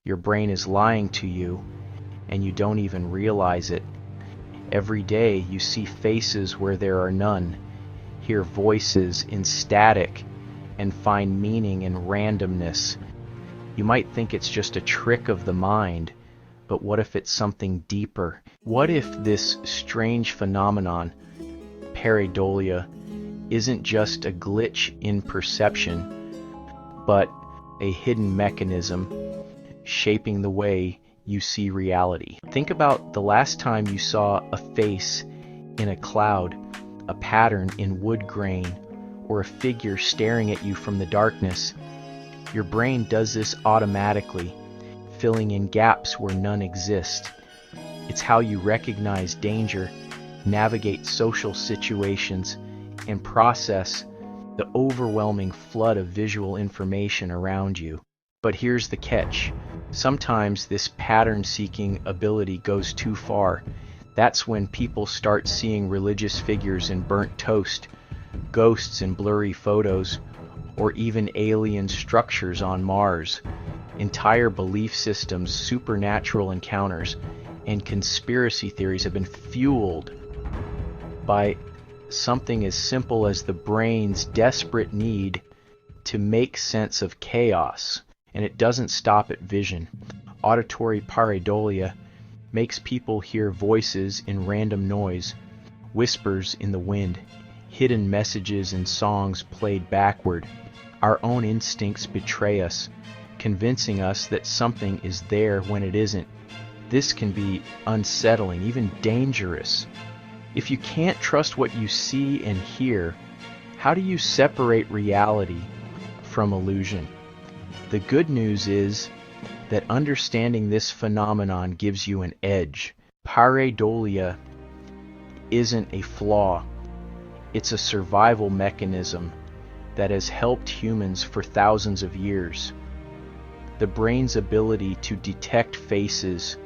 Your brain is lying to you, and you don't even realize it. Every day you see faces where there are none, hear voices in static, and find meaning in randomness. You might think it's just a trick of the mind, but what if it's something deeper? What if this strange phenomenon, pareidolia, isn't just a glitch in perception, but a hidden mechanism shaping the way you see reality? Think about the last time you saw a face in a cloud, a pattern in wood grain, or a figure staring at you from the darkness. Your brain does this automatically, filling in gaps where none exist. It's how you recognize danger, navigate social situations, and process the overwhelming flood of visual information around you. But here's the catch. Sometimes this pattern-seeking ability goes too far. That's when people start seeing religious figures in burnt toast, ghosts in blurry photos, or even alien structures on Mars. Entire belief systems, supernatural encounters, and conspiracy theories have been fueled by something as simple as the brain's desperate need to make sense of chaos. And it doesn't stop at vision. Auditory pareidolia makes people hear voices in random noise, whispers in the wind, hidden messages in songs played backward. Our own instincts betray us, convincing us that something is there when it isn't. This can be unsettling, even dangerous. If you can't trust what you see and hear, how do you separate reality from illusion? The good news is that understanding this phenomenon gives you an edge. Pareidolia isn't a flaw. It's a survival mechanism that has helped humans for thousands of years. The brain's ability to detect faces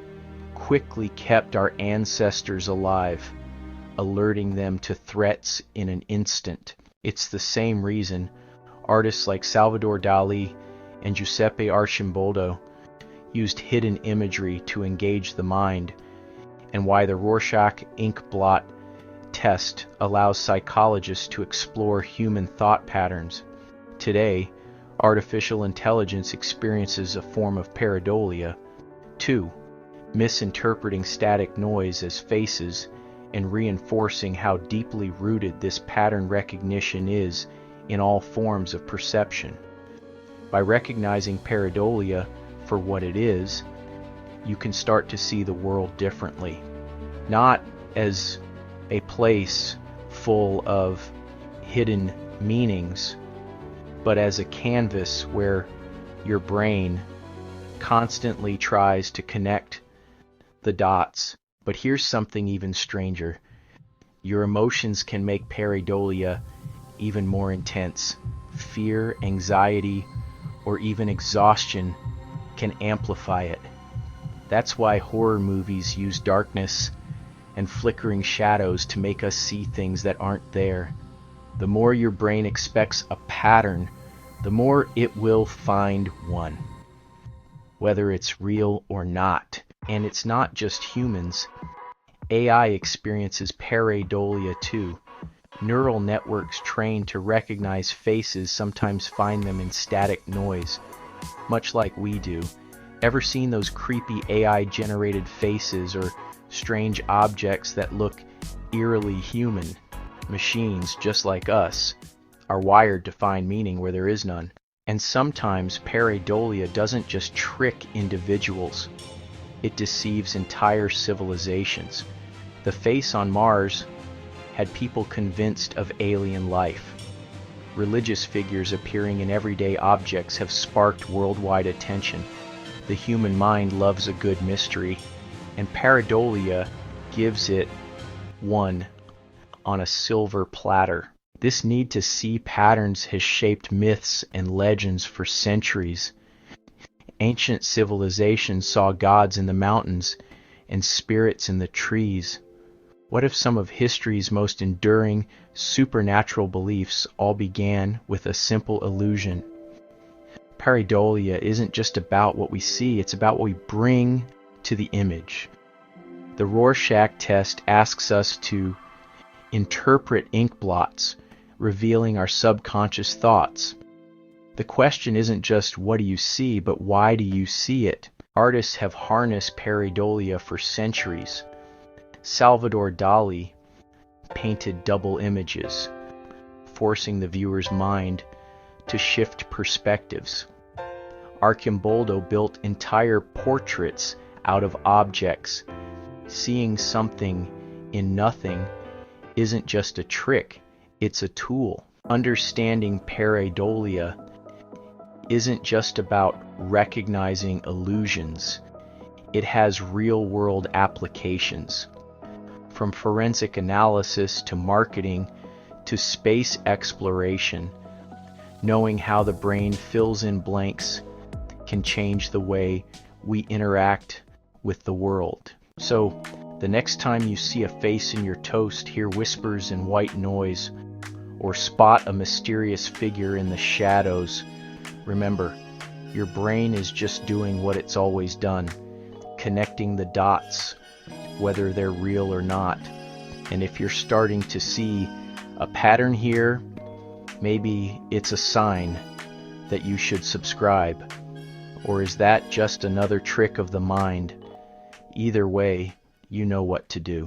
quickly kept our ancestors alive, alerting them to threats in an instant. It's the same reason artists like Salvador Dalí and Giuseppe Arcimboldo used hidden imagery to engage the mind, and why the Rorschach ink blot test allows psychologists to explore human thought patterns. Today, artificial intelligence experiences a form of pareidolia, too, misinterpreting static noise as faces and reinforcing how deeply rooted this pattern recognition is in all forms of perception. By recognizing pareidolia for what it is, you can start to see the world differently, not as a place full of hidden meanings, but as a canvas where your brain constantly tries to connect the dots. But here's something even stranger. Your emotions can make pareidolia even more intense. Fear, anxiety, or even exhaustion can amplify it. That's why horror movies use darkness and flickering shadows to make us see things that aren't there. The more your brain expects a pattern, the more it will find one, whether it's real or not. And it's not just humans. AI experiences pareidolia too. Neural networks trained to recognize faces sometimes find them in static noise, much like we do. Ever seen those creepy AI-generated faces or strange objects that look eerily human? Machines, just like us, are wired to find meaning where there is none. And sometimes pareidolia doesn't just trick individuals, it deceives entire civilizations. The face on Mars had people convinced of alien life. Religious figures appearing in everyday objects have sparked worldwide attention. The human mind loves a good mystery, and pareidolia gives it one on a silver platter. This need to see patterns has shaped myths and legends for centuries. Ancient civilizations saw gods in the mountains and spirits in the trees. What if some of history's most enduring supernatural beliefs all began with a simple illusion? Pareidolia isn't just about what we see, it's about what we bring to the image. The Rorschach test asks us to interpret ink blots, revealing our subconscious thoughts. The question isn't just what do you see, but why do you see it? Artists have harnessed pareidolia for centuries. Salvador Dalí painted double images, forcing the viewer's mind to shift perspectives. Arcimboldo built entire portraits out of objects. Seeing something in nothing isn't just a trick, it's a tool. Understanding pareidolia isn't just about recognizing illusions, it has real-world applications. From forensic analysis to marketing to space exploration, knowing how the brain fills in blanks can change the way we interact with the world. So, the next time you see a face in your toast, hear whispers and white noise, or spot a mysterious figure in the shadows, remember, your brain is just doing what it's always done, connecting the dots, whether they're real or not. And if you're starting to see a pattern here, maybe it's a sign that you should subscribe. Or is that just another trick of the mind? Either way, you know what to do.